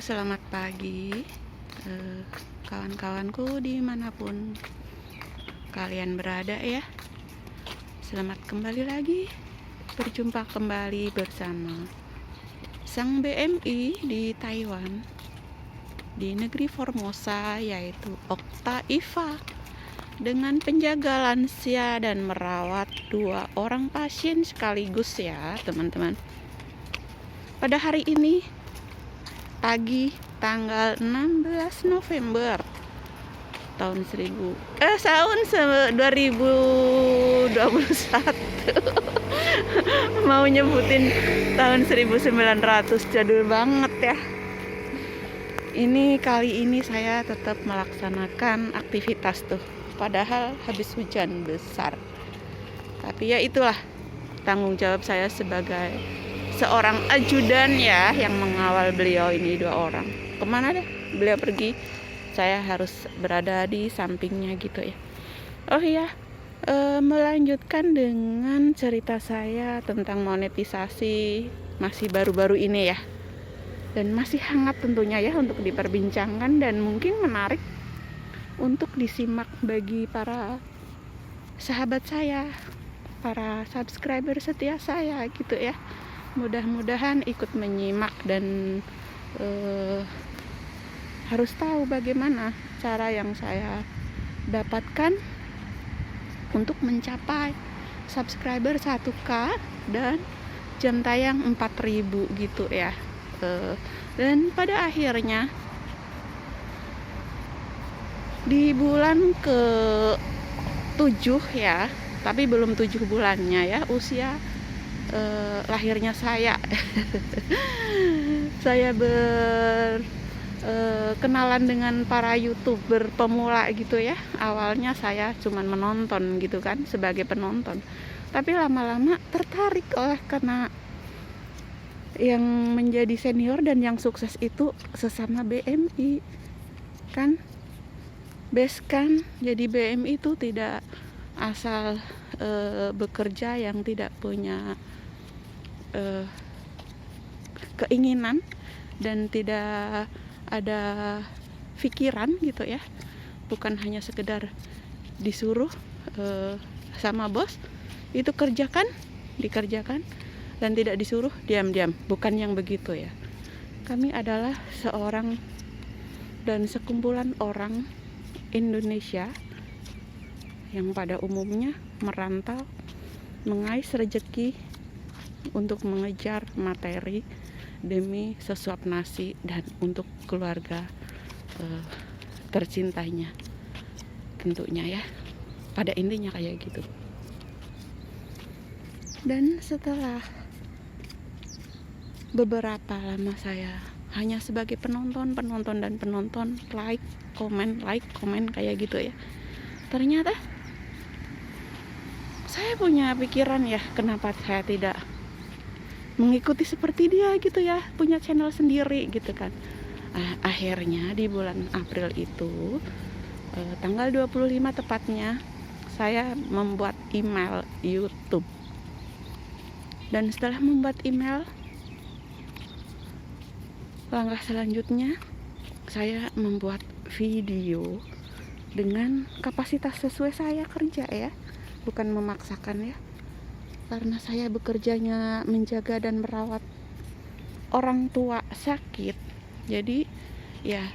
Selamat pagi, kawan-kawanku dimanapun kalian berada ya. Selamat kembali lagi, berjumpa kembali bersama sang BMI di Taiwan, di negeri Formosa, yaitu Okta Iva, dengan penjaga lansia dan merawat 2 orang pasien sekaligus ya teman-teman. Pada hari ini pagi tanggal 16 November tahun 2021 mau nyebutin tahun 1900, jadul banget ya. Ini kali ini saya tetap melaksanakan aktivitas tuh, padahal habis hujan besar. Tapi ya itulah tanggung jawab saya sebagai seorang ajudan ya, yang mengawal beliau ini 2 orang. Kemana deh beliau pergi, saya harus berada di sampingnya gitu ya. Oh iya, melanjutkan dengan cerita saya tentang monetisasi, masih baru-baru ini ya, dan masih hangat tentunya ya untuk diperbincangkan, dan mungkin menarik untuk disimak bagi para sahabat saya, para subscriber setia saya gitu ya. Mudah-mudahan ikut menyimak dan harus tahu bagaimana cara yang saya dapatkan untuk mencapai subscriber 1K dan jam tayang 4.000 gitu ya. Dan pada akhirnya di bulan ke-7 ya, tapi belum 7 bulannya ya, usia lahirnya saya. Saya berkenalan dengan para YouTuber pemula gitu ya. Awalnya saya cuman menonton gitu kan, sebagai penonton. Tapi lama-lama tertarik karena yang menjadi senior dan yang sukses itu sesama BMI kan. Best kan, jadi BMI itu tidak asal bekerja yang tidak punya keinginan dan tidak ada pikiran gitu ya. Bukan hanya sekedar disuruh sama bos itu dikerjakan, dan tidak disuruh diam-diam. Bukan yang begitu ya. Kami adalah seorang dan sekumpulan orang Indonesia yang pada umumnya merantau mengais rezeki untuk mengejar materi demi sesuap nasi dan untuk keluarga tercintanya tentunya ya. Pada intinya kayak gitu. Dan setelah beberapa lama saya hanya sebagai penonton like komen kayak gitu ya, ternyata saya punya pikiran ya, kenapa saya tidak mengikuti seperti dia gitu ya, punya channel sendiri gitu kan. Akhirnya di bulan April itu tanggal 25 tepatnya, saya membuat email YouTube. Dan setelah membuat email, langkah selanjutnya saya membuat video dengan kapasitas sesuai saya kerja ya, bukan memaksakan ya. Karena saya bekerjanya menjaga dan merawat orang tua sakit, jadi ya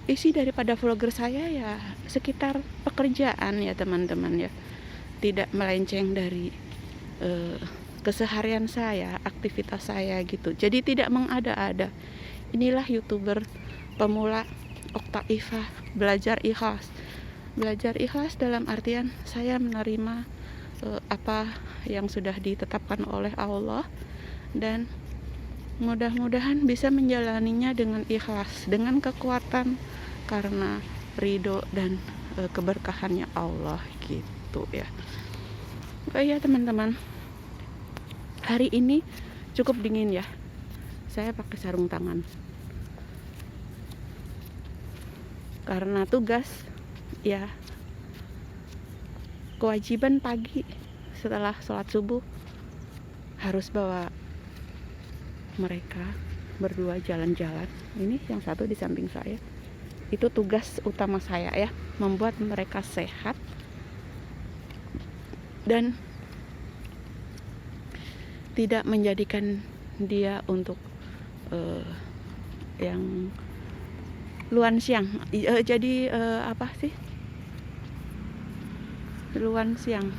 isi daripada vlogger saya ya sekitar pekerjaan ya teman-teman ya, tidak melenceng dari keseharian saya, aktivitas saya gitu. Jadi tidak mengada-ada. Inilah YouTuber pemula Okta Iva, belajar ikhlas dalam artian saya menerima apa yang sudah ditetapkan oleh Allah, dan mudah-mudahan bisa menjalaninya dengan ikhlas, dengan kekuatan karena ridho dan keberkahannya Allah gitu ya. Oh iya teman-teman, hari ini cukup dingin ya. Saya pakai sarung tangan karena tugas ya, kewajiban pagi setelah sholat subuh harus bawa mereka berdua jalan-jalan. Ini yang satu di samping saya. Itu tugas utama saya ya, membuat mereka sehat dan tidak menjadikan dia untuk yang luan siang. Jadi apa sih? Luan siang.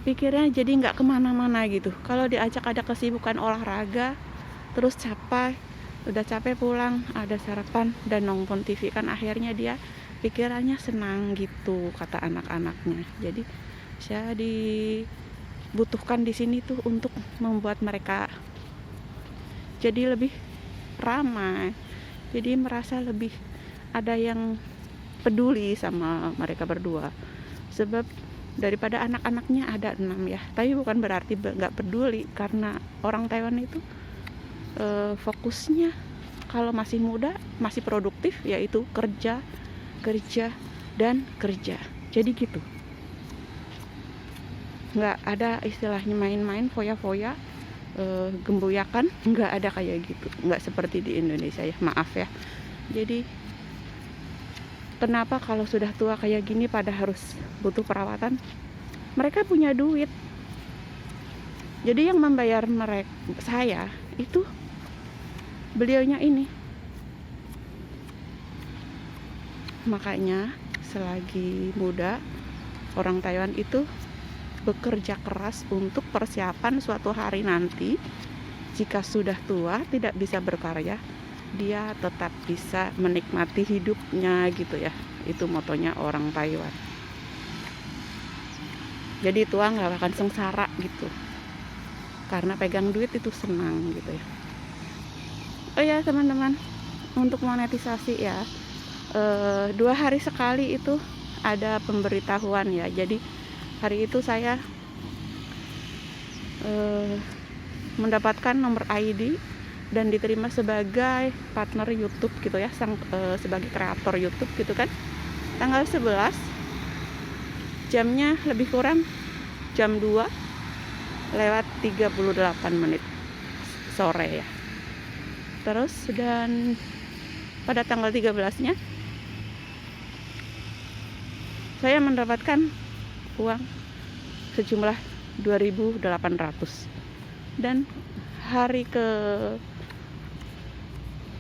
Pikirnya jadi nggak kemana-mana gitu. Kalau diajak ada kesibukan olahraga, terus udah capek pulang, ada sarapan dan nonton TV, kan akhirnya dia pikirannya senang gitu, kata anak-anaknya. Jadi saya dibutuhkan di sini tuh untuk membuat mereka jadi lebih ramai, jadi merasa lebih ada yang peduli sama mereka berdua. Sebab daripada anak-anaknya ada 6 ya, tapi bukan berarti nggak peduli, karena orang Taiwan itu fokusnya kalau masih muda, masih produktif, yaitu kerja dan kerja. Jadi gitu, nggak ada istilahnya main-main, foya-foya, gembuyakan, nggak ada kayak gitu, nggak seperti di Indonesia ya, maaf ya. Jadi kenapa kalau sudah tua kayak gini pada harus butuh perawatan? Mereka punya duit, jadi yang membayar saya itu beliaunya ini. Makanya selagi muda, orang Taiwan itu bekerja keras untuk persiapan suatu hari nanti. Jika sudah tua tidak bisa berkarya, dia tetap bisa menikmati hidupnya gitu ya. Itu motonya orang Taiwan. Jadi tua nggak akan sengsara gitu, karena pegang duit itu senang gitu ya. Oh ya teman-teman, untuk monetisasi ya, 2 hari sekali itu ada pemberitahuan ya. Jadi hari itu saya mendapatkan nomor ID dan diterima sebagai partner YouTube gitu ya, sebagai kreator YouTube gitu kan. Tanggal 11, jamnya lebih kurang jam 2:38 sore ya. Terus dan pada tanggal 13-nya saya mendapatkan uang sejumlah 2.800, dan hari ke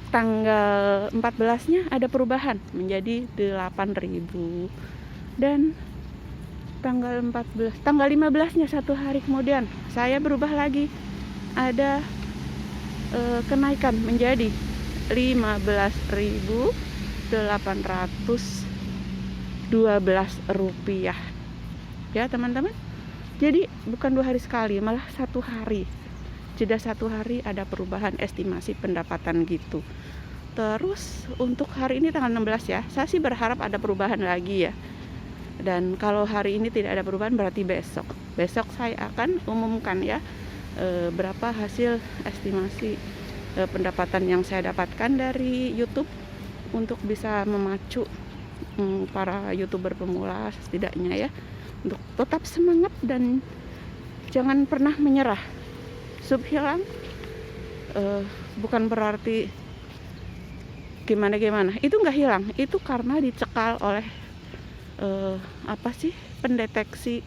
tanggal 14-nya ada perubahan menjadi 8.000, dan tanggal 15-nya 1 hari kemudian saya berubah lagi, ada kenaikan menjadi 15.812 rupiah ya teman-teman. Jadi bukan 2 hari sekali, malah 1 hari, jeda 1 hari ada perubahan estimasi pendapatan gitu. Terus untuk hari ini tanggal 16 ya, saya sih berharap ada perubahan lagi ya. Dan kalau hari ini tidak ada perubahan, berarti besok saya akan umumkan ya berapa hasil estimasi pendapatan yang saya dapatkan dari YouTube, untuk bisa memacu para YouTuber pemula setidaknya ya, untuk tetap semangat dan jangan pernah menyerah. Sub hilang bukan berarti gimana, itu nggak hilang, itu karena dicekal oleh pendeteksi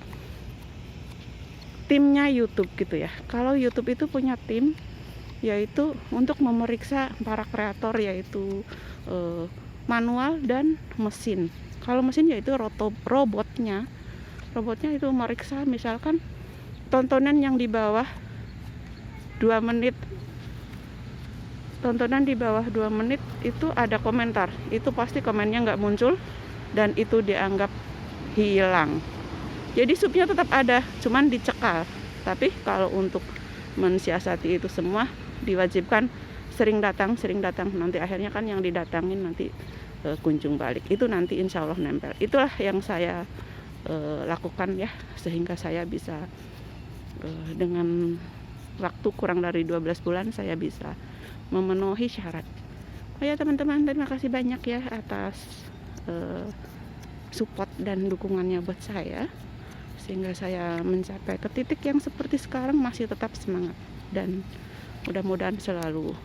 timnya YouTube gitu ya. Kalau YouTube itu punya tim, yaitu untuk memeriksa para kreator, yaitu manual dan mesin. Kalau mesin yaitu robotnya itu meriksa, misalkan tontonan yang di bawah 2 menit, itu ada komentar, itu pasti komennya nggak muncul dan itu dianggap hilang. Jadi subnya tetap ada, cuman dicekal. Tapi kalau untuk mensiasati itu semua, diwajibkan sering datang. Nanti akhirnya kan yang didatangin nanti kunjung balik. Itu nanti insya Allah nempel. Itulah yang saya lakukan ya, sehingga saya bisa dengan waktu kurang dari 12 bulan saya bisa memenuhi syarat. Oh ya teman-teman, terima kasih banyak ya atas support dan dukungannya buat saya, sehingga saya mencapai ke titik yang seperti sekarang, masih tetap semangat dan mudah-mudahan selalu